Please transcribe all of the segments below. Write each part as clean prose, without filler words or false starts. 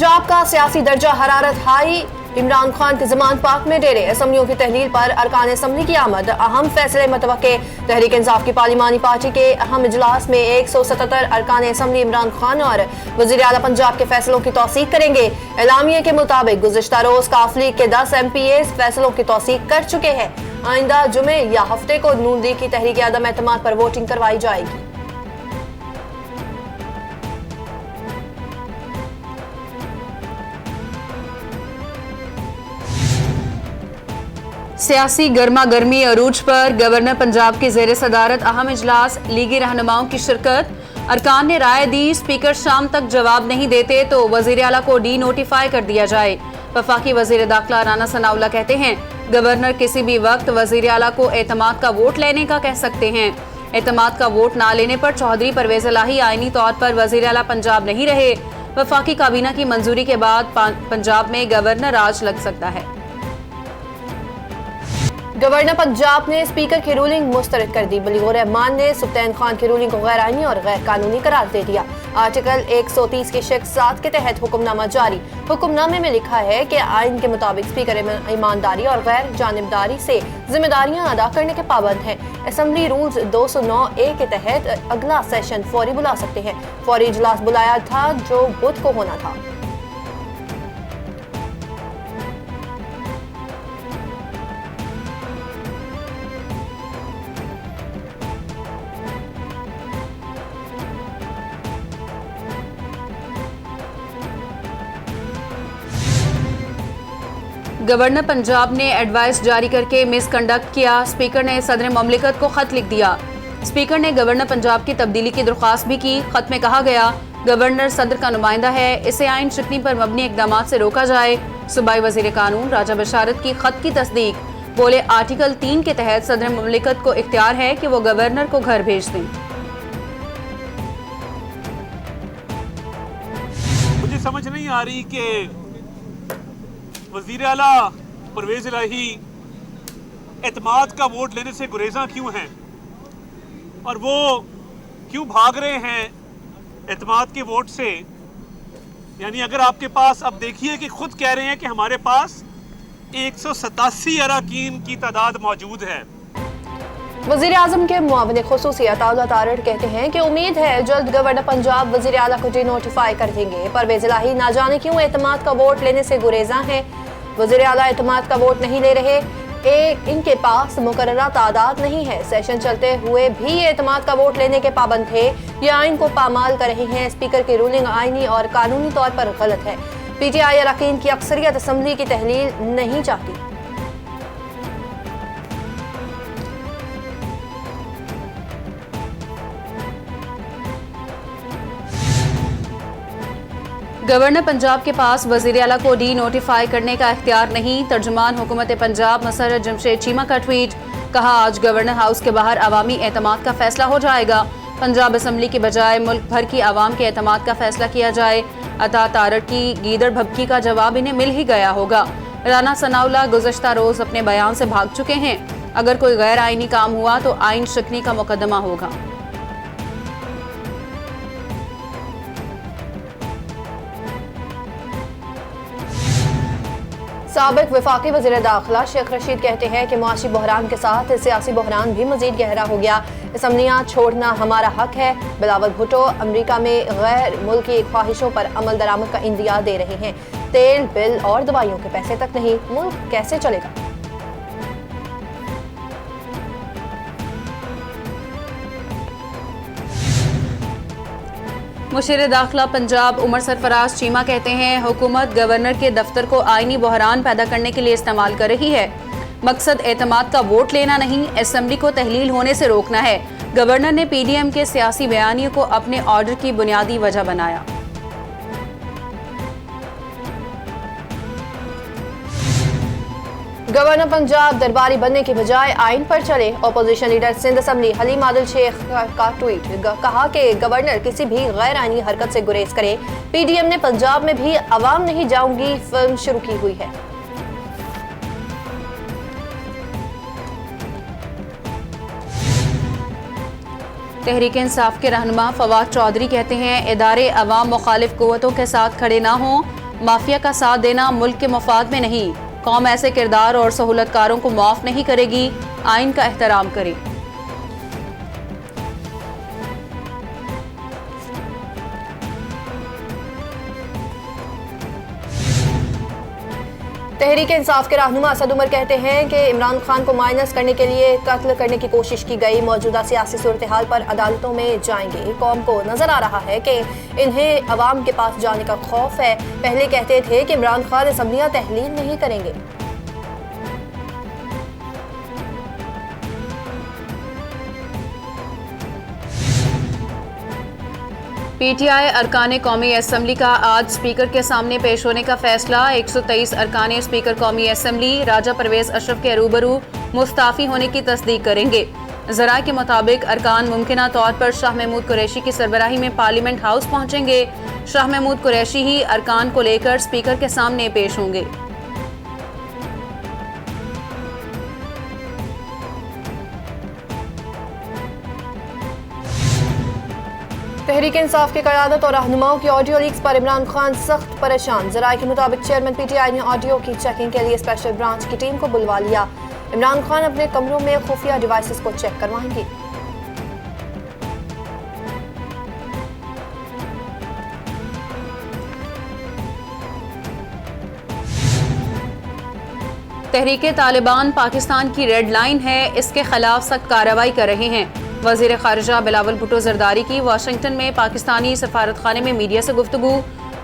पंजाब का सियासी दर्जा हरारत हाई, इमरान खान की जमानत पाक में डेरे। असम्बलियों की तहलील पर अरकान असम्बली की आमद, अहम फैसले मतवक्के। तहरीक इंसाफ की पार्लिमानी पार्टी के अहम इजलास में 177 अरकान असम्बली इमरान खान और वज़ीर आला पंजाब के फैसलों की तौसीक करेंगे। एलामिया के मुताबिक गुज़िश्ता रोज काफ लीग के 10 MPA फैसलों की तौसीक कर चुके हैं। आइंदा जुमे या हफ्ते को नून लीग की तहरीक अदम एतमाद पर वोटिंग करवाई जाएगी। सियासी गर्मा गर्मी अरूज पर गवर्नर पंजाब की ज़ेर सदारत अहम इजलास, लीगी रहनुमाओं की शिरकत। अरकान ने राय दी, स्पीकर शाम तक जवाब नहीं देते तो वज़ीर आला को डी नोटिफाई कर दिया जाए। वफाकी वज़ीर दाखिला राना सनाउल्लाह कहते हैं, गवर्नर किसी भी वक्त वज़ीर आला को एतमाद का वोट लेने का कह सकते हैं। एतमाद का वोट ना लेने पर चौधरी परवेज इलाही आईनी तौर पर वज़ीर आला पंजाब नहीं रहे। वफाकी काबीना की मंजूरी के बाद पंजाब में गवर्नर राज लग सकता है। गवर्नर पंजाब ने स्पीकर की रूलिंग मुस्तरद कर दी। बलीगुर रहमान ने सुल्तान खान की रूलिंग को गैर आईनी और गैर कानूनी करार दे दिया। आर्टिकल 130 के शेख 7 के तहत हुक्मनामा जारी। हुक्मनामे में लिखा है कि आइन के मुताबिक स्पीकर ईमानदारी और गैर जानिबदारी से जिम्मेदारियां अदा करने के पाबंद हैं। असम्बली रूल्स 209A के तहत अगला सेशन फौरी बुला सकते हैं। फौरी इजलास बुलाया था जो बुध को होना था। गवर्नर पंजाब ने एडवाइस जारी करके मिसकंडक्ट किया। स्पीकर ने सदर ममलिकत को खत लिख दिया। स्पीकर ने गवर्नर पंजाब की तब्दीली की दरख्वास्त भी की। खत में कहा गया, गवर्नर सदर का नुमाइंदा है, इसे आइन शिकनी पर मबनी इकदाम से रोका जाए। सूबाई वजीर कानून राजा बशारत की खत की तस्दीक। बोले, आर्टिकल 3 के तहत सदर ममलिकत को इख्तियार है कि वो गवर्नर को घर भेज दें। मुझे समझ नहीं आ रही कि वज़ीर आला परवेज इलाही एतमाद का वोट लेने से गुरेज़ा क्यों हैं और वो क्यों भाग रहे हैं एतमाद के वोट से। यानी अगर आपके पास, अब देखिए कि खुद कह रहे हैं कि हमारे पास 187 अरकान की तादाद मौजूद है। वज़ीर आज़म के मुआविन खुसूसी अताउल्लाह तारड़ कहते हैं कि उम्मीद है जल्द गवर्नर पंजाब वज़ीर आला को डी नोटिफाई कर देंगे। परवेज इलाही ना जाने क्यों एतमाद का वोट लेने से गुरेज़ा हैं। वज़ीर आला एतमाद का वोट नहीं ले रहे, इनके पास मुकर्ररा तादाद नहीं है। सेशन चलते हुए भी एतमाद का वोट लेने के पाबंद थे। ये आइन को पामाल कर रहे हैं। स्पीकर की रूलिंग आइनी और कानूनी तौर पर गलत है। PTI अरकान की अक्सरियत असम्बली की तहलील नहीं चाहती। गवर्नर पंजाब के पास वज़ीर आला को डी नोटिफाई करने का इख्तियार नहीं। तर्जुमान हुकूमत पंजाब मसर्रत जमशेद चीमा का ट्वीट। कहा, आज गवर्नर हाउस के बाहर अवामी एतमाद का फैसला हो जाएगा। पंजाब असम्बली की बजाय मुल्क भर की आवाम के एतमाद का फैसला किया जाए। अता तारड़ की गीदड़ भभकी का जवाब इन्हें मिल ही गया होगा। राना सनाउल्लाह गुज़श्ता रोज अपने बयान से भाग चुके हैं। अगर कोई गैर आइनी काम हुआ तो आइन शिकनी का मुकदमा होगा। साबिक वफाकी वज़ीर दाखिला शेख रशीद कहते हैं कि मुआशी बहरान के साथ सियासी बहरान भी मजीद गहरा हो गया। असम्बलियाँ छोड़ना हमारा हक है। बिलावल भुट्टो अमरीका में गैर मुल्की ख्वाहिशों पर अमल दरामद का इंदिया दे रहे हैं। तेल बिल और दवाइयों के पैसे तक नहीं, मुल्क कैसे चलेगा। मुशीर दाखिला पंजाब उमर सरफराज चीमा कहते हैं, हुकूमत गवर्नर के दफ्तर को आइनी बहरान पैदा करने के लिए इस्तेमाल कर रही है। मकसद एतमाद का वोट लेना नहीं, असम्बली को तहलील होने से रोकना है। गवर्नर ने PDM के सियासी बयानियों को अपने ऑर्डर की बुनियादी वजह बनाया। गवर्नर पंजाब दरबारी बनने की बजाय आइन पर चले। Opposition leader Sindh assembly Haleem Adil Sheikh का ट्वीट। कहा कि गवर्नर किसी भी गैर आइनी हरकत से गुरेज करे। PDM ने पंजाब में भी अवाम नहीं जाऊंगी फिल्म शुरू की हुई है। तहरीक इंसाफ के रहनुमा फवाद चौधरी कहते हैं, इदारे अवाम मुखालिफ कुव्वतों के साथ खड़े ना हों। माफिया का साथ देना मुल्क के मफाद में नहीं। कौम ऐसे किरदार और सहूलतकारों को माफ नहीं करेगी। आइन का एहतराम करें। तहरीक इंसाफ के रहनुमा असद उमर कहते हैं कि इमरान खान को माइनस करने के लिए कत्ल करने की कोशिश की गई। मौजूदा सियासी सूरत हाल पर अदालतों में जाएंगे। कौम को नजर आ रहा है कि इन्हें अवाम के पास जाने का खौफ है। पहले कहते थे कि इमरान खान असम्बलियां तहलील नहीं करेंगे। पीटीआई अरकान कौमी असम्बली का आज स्पीकर के सामने पेश होने का फैसला। 123 अरकान स्पीकर कौमी असम्बली राजा परवेज अशरफ के रूबरू मुस्ताफी होने की तस्दीक करेंगे। ज़राए के मुताबिक अरकान मुमकिना तौर पर शाह महमूद कुरैशी की सरबराही में पार्लियामेंट हाउस पहुंचेंगे। शाह महमूद कुरैशी ही अरकान को लेकर स्पीकर के सामने पेश होंगे। तहरीक इंसाफ की क़यादत और रहनुमाओं की ऑडियो लीक्स पर इमरान खान सख्त परेशान। ज़राए के मुताबिक चेयरमैन पीटीआई ने ऑडियो की चेकिंग के लिए स्पेशल ब्रांच की टीम को बुलवा लिया। इमरान खान अपने कमरों में खुफिया डिवाइसेस को चेक करवाएंगे। तहरीक तालिबान पाकिस्तान की रेड लाइन है, इसके खिलाफ सख्त कार्रवाई कर रहे हैं। वज़ीर ख़ारिजा बिलावल भुट्टो ज़रदारी की वाशिंगटन में पाकिस्तानी सफारत खाने में मीडिया से गुफ्तगू।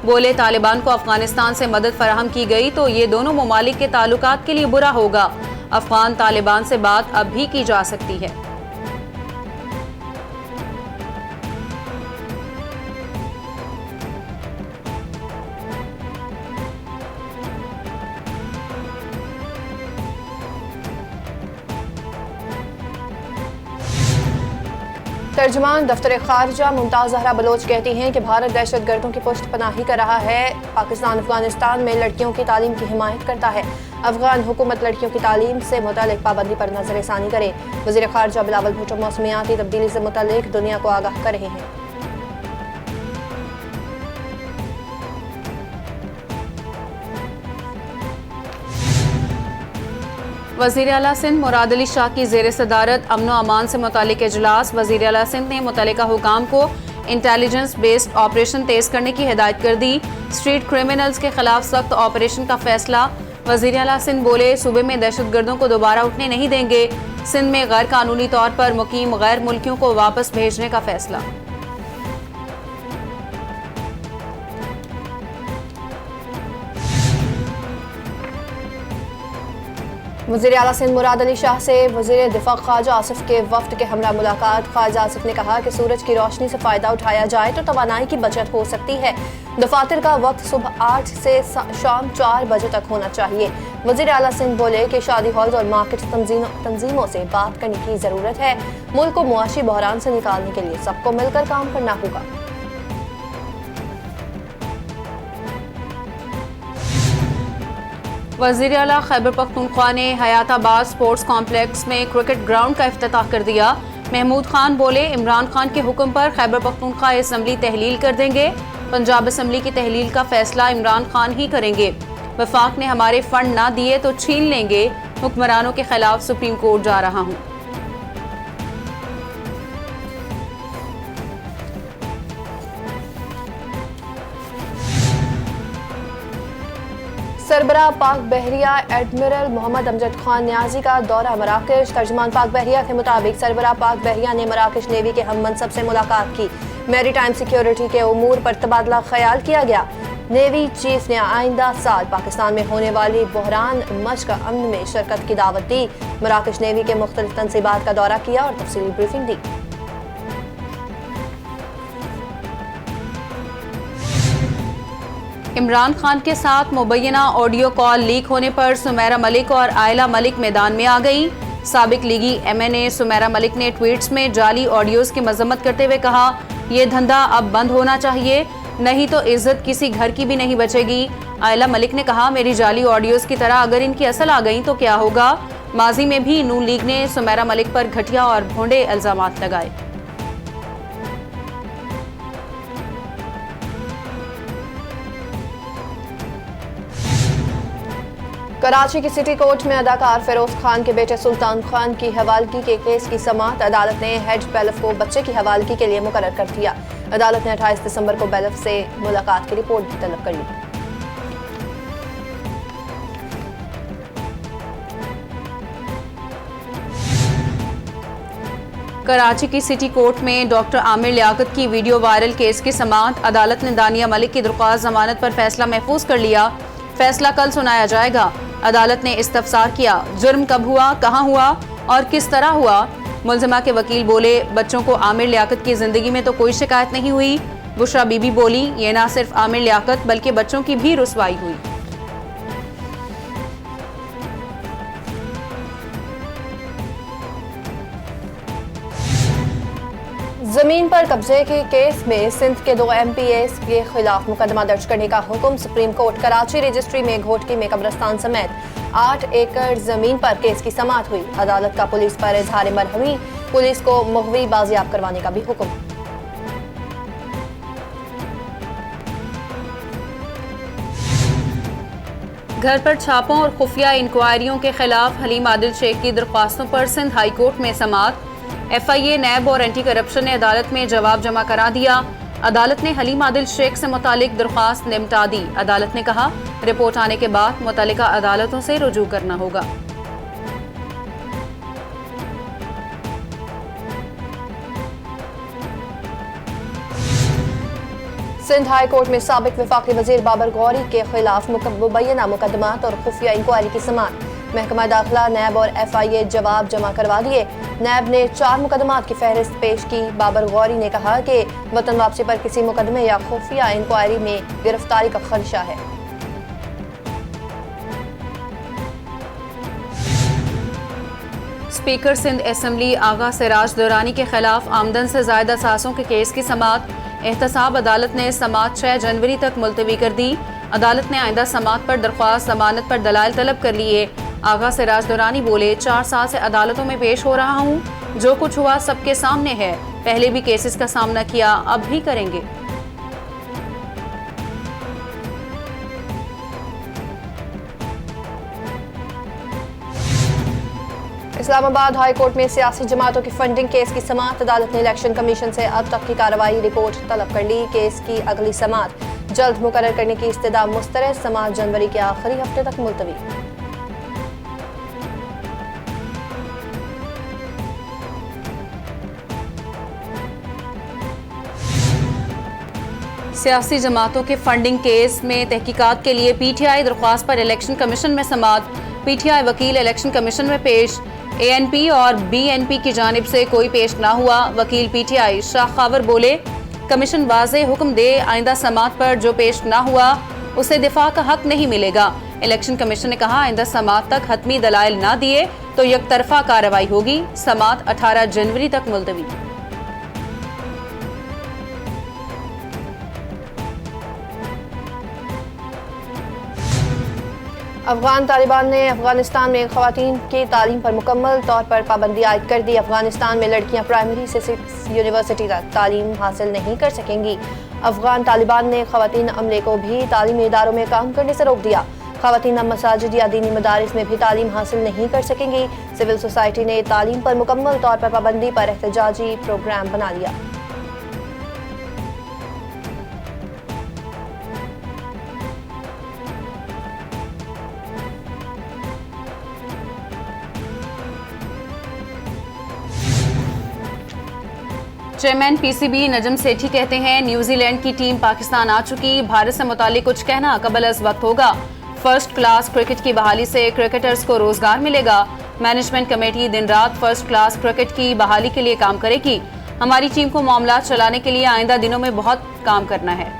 बोले, तालिबान को अफगानिस्तान से मदद फराहम की गई तो ये दोनों ममालिक के ताल्लुकात के लिए बुरा होगा। अफगान तालिबान से बात अब भी की जा सकती है। तर्जुमान दफ्तर खारजा मुमताज़ ज़हरा बलोच कहती हैं कि भारत दहशत गर्दों की पुष्ट पनाही कर रहा है। पाकिस्तान अफगानिस्तान में लड़कियों की तालीम की हिमायत करता है। अफगान हुकूमत लड़कियों की तालीम से मुतालिक पाबंदी पर नजरसानी करे। वज़ीर खारजा बिलावल भुट्टो मौसमियाती तब्दीली से मुतालिक दुनिया को आगाह कर रहे हैं। वज़ीर आला सिंध मुराद अली शाह की ज़ेर सदारत अमन व अमान से मुतालिक इजलास। वज़ीर आला सिंध ने मुतल्लिका हुकाम को इंटेलिजेंस बेस्ड ऑपरेशन तेज़ करने की हिदायत कर दी। स्ट्रीट क्रिमिनल्स के खिलाफ सख्त ऑपरेशन का फैसला। वज़ीर आला सिंध बोले, सूबे में दहशत गर्दों को दोबारा उठने नहीं देंगे। सिंध में गैर कानूनी तौर पर मुकीम गैर मुल्कियों को वापस भेजने का फैसला। वज़ीर आला सिंध मुराद अली शाह से वज़ीर दिफा ख्वाजा आसिफ के वफ्द के हमरा मुलाकात। ख्वाजा आसिफ ने कहा कि सूरज की रोशनी से फ़ायदा उठाया जाए तो तवानाई की बचत हो सकती है। दफातर का वक्त सुबह 8 से शाम 4 बजे तक होना चाहिए। वज़ीर आला सिंध बोले कि शादी हॉल्स और मार्केट तंजीमों से बात करने की ज़रूरत है। मुल्क को मुआशी बहरान से निकालने के लिए सबको मिलकर काम करना होगा। वज़ीर आला खैबर पख्तूनख्वा ने हयाताबाद स्पोर्ट्स कॉम्प्लेक्स में क्रिकेट ग्राउंड का इफ्तिताह कर दिया। महमूद खान बोले, इमरान खान के हुक्म पर खैबर पख्तूनख्वा असम्बली तहलील कर देंगे। पंजाब असम्बली की तहलील का फैसला इमरान खान ही करेंगे। वफाक ने हमारे फंड ना दिए तो छीन लेंगे। हुक्मरानों के खिलाफ सुप्रीम कोर्ट जा रहा हूँ। सरबराह पाक बहरिया एडमिरल मोहम्मद अमजद खान न्याजी का दौरा मराकश। तर्जुमान पाक बहरिया के मुताबिक सरबराह पाक बहरिया ने मराकश नेवी के हम मनसब से मुलाकात की। मैरी टाइम सिक्योरिटी के उमूर पर तबादला ख्याल किया गया। नेवी चीफ ने आइंदा साल पाकिस्तान में होने वाली बहरान मश्क अमन में शिरकत की दावत दी। मराकश नेवी के मुख्तलिफ तनसीबात का दौरा किया और तफसीली ब्रीफिंग दी। इमरान खान के साथ मुबैना ऑडियो कॉल लीक होने पर सुमेरा मलिक और आयला मलिक मैदान में आ गई। साबिक लीगी MNA सुमेरा मलिक ने ट्वीट्स में जाली ऑडियोज की मजम्मत करते हुए कहा, ये धंधा अब बंद होना चाहिए, नहीं तो इज्जत किसी घर की भी नहीं बचेगी। आयला मलिक ने कहा, मेरी जाली ऑडियोज की तरह अगर इनकी असल आ गई तो क्या होगा। माजी में भी नून लीग ने सुमेरा मलिक पर घटिया और भोंडे इल्जामात लगाए। कराची की सिटी कोर्ट में अदाकार फिरोज खान के बेटे सुल्तान खान की हवालगी के केस की समाअत अदालत ने हेड बैलिफ को बच्चे की हवालगी के लिए मुकर्रर कर दिया। अदालत ने 28 दिसंबर को बैलिफ से मुलाकात की रिपोर्ट भी तलब कर ली। कराची की सिटी कोर्ट में डॉक्टर आमिर लियाकत की वीडियो वायरल केस की समाअत अदालत ने दानिया मलिक की दरख्वास्त जमानत पर फैसला महफूज कर लिया। फैसला कल सुनाया जाएगा। अदालत ने इस्तफसार किया, जुर्म कब हुआ, कहां हुआ और किस तरह हुआ। मुलजिमा के वकील बोले, बच्चों को आमिर लियाकत की जिंदगी में तो कोई शिकायत नहीं हुई। बुशरा बीबी बोली, ये ना सिर्फ आमिर लियाकत बल्कि बच्चों की भी रुसवाई हुई। जमीन पर कब्जे के केस में सिंध के 2 MPAs के खिलाफ मुकदमा दर्ज करने का हुक्म सुप्रीम कोर्ट। कराची रजिस्ट्री में घोटकी में कब्रिस्तान समेत 8 एकड़ जमीन पर केस की समाअत हुई। अदालत का पुलिस पर इजहार मरहमी, पुलिस को मुगवी बाजियाब करवाने का भी हुक्म। घर पर छापों और खुफिया इंक्वायरियों के खिलाफ हलीम आदिल शेख की दरख्वास्तों पर सिंध हाई कोर्ट में समाअत। FIA, नैब और एंटी करप्शन ने अदालत में जवाब जमा करा दिया। अदालत ने हलीम आदिल शेख से मुतालिक दरख्वास्त निपटा दी। अदालत ने कहा, रिपोर्ट आने के बाद मुतल्लिका अदालतों से रुजू करना होगा। सिंध हाई कोर्ट में साबिक वफाकी वजीर बाबर गौरी के खिलाफ मुबैना मुकदमात और खुफिया इंक्वायरी की समाअत। महकमा दाखिला, नैब और FIA जवाब जमा करवा दिए। नैब ने 4 मुकदमात की फहरिस्त पेश की। बाबर गौरी ने कहा कि वतन वापसी पर किसी मुकदमे या खुफिया इंक्वायरी में गिरफ्तारी का खदशा है। स्पीकर सिंध असेंबली आगा सिराज दुरानी के खिलाफ आमदन से ज़ायदा सासों के केस की समाअत। एहतसाब अदालत ने समाअत 6 जनवरी तक मुलतवी कर दी। अदालत ने आइंदा समाअत पर दरख्वास्त जमानत पर दलाइल तलब कर लिए। आगा सिराज दुरानी बोले, 4 साल से अदालतों में पेश हो रहा हूँ। जो कुछ हुआ सबके सामने है। पहले भी केसेस का सामना किया, अब भी करेंगे। इस्लामाबाद हाई कोर्ट में सियासी जमातों की फंडिंग केस की समाअत। अदालत ने इलेक्शन कमीशन से अब तक की कार्रवाई रिपोर्ट तलब कर ली। केस की अगली समाअत जल्द मुकर्रर करने की इस्तदा मुस्तरद। समाअत जनवरी के आखिरी हफ्ते तक मुलतवी। सियासी जमातों के फंडिंग केस में तहकीकात के लिए PTI दरख्वास्त पर इलेक्शन कमीशन में समाअत। PTI वकील इलेक्शन कमीशन में पेश। ANP और BNP की जानिब से कोई पेश ना हुआ। वकील PTI शाह खावर बोले, कमीशन वाज़े हुक्म दे, आइंदा समाअत पर जो पेश ना हुआ उसे दिफा का हक नहीं मिलेगा। इलेक्शन कमीशन ने कहा, आइंदा समाअत तक हतमी दलाइल ना दिए तो यकतरफा कार्रवाई होगी। समाअत 18 जनवरी तक मुलतवी। अफगान तालिबान ने अफगानिस्तान में ख़वातीन की तालीम पर मुकम्मल तौर पर पाबंदी आयद कर दी। अफगानिस्तान में लड़कियां प्राइमरी से 6 यूनिवर्सिटी तक तालीम हासिल नहीं कर सकेंगी। अफगान तालिबान ने ख़वातीन अमले को भी तालीमी इदारों में काम करने से रोक दिया। ख़वातीन अब मसाजिद या दीनी मदारिस में भी तालीम हासिल नहीं कर सकेंगी। सिविल सोसाइटी ने तालीम पर मुकम्मल तौर पर पाबंदी पर एहतजाजी प्रोग्राम बना लिया। चेयरमैन PCB नजम सेठी कहते हैं, न्यूजीलैंड की टीम पाकिस्तान आ चुकी। भारत से मुतालिक कुछ कहना कबल अज़ वक्त होगा। फर्स्ट क्लास क्रिकेट की बहाली से क्रिकेटर्स को रोजगार मिलेगा। मैनेजमेंट कमेटी दिन रात फर्स्ट क्लास क्रिकेट की बहाली के लिए काम करेगी। हमारी टीम को मामला चलाने के लिए आइंदा दिनों में बहुत काम करना है।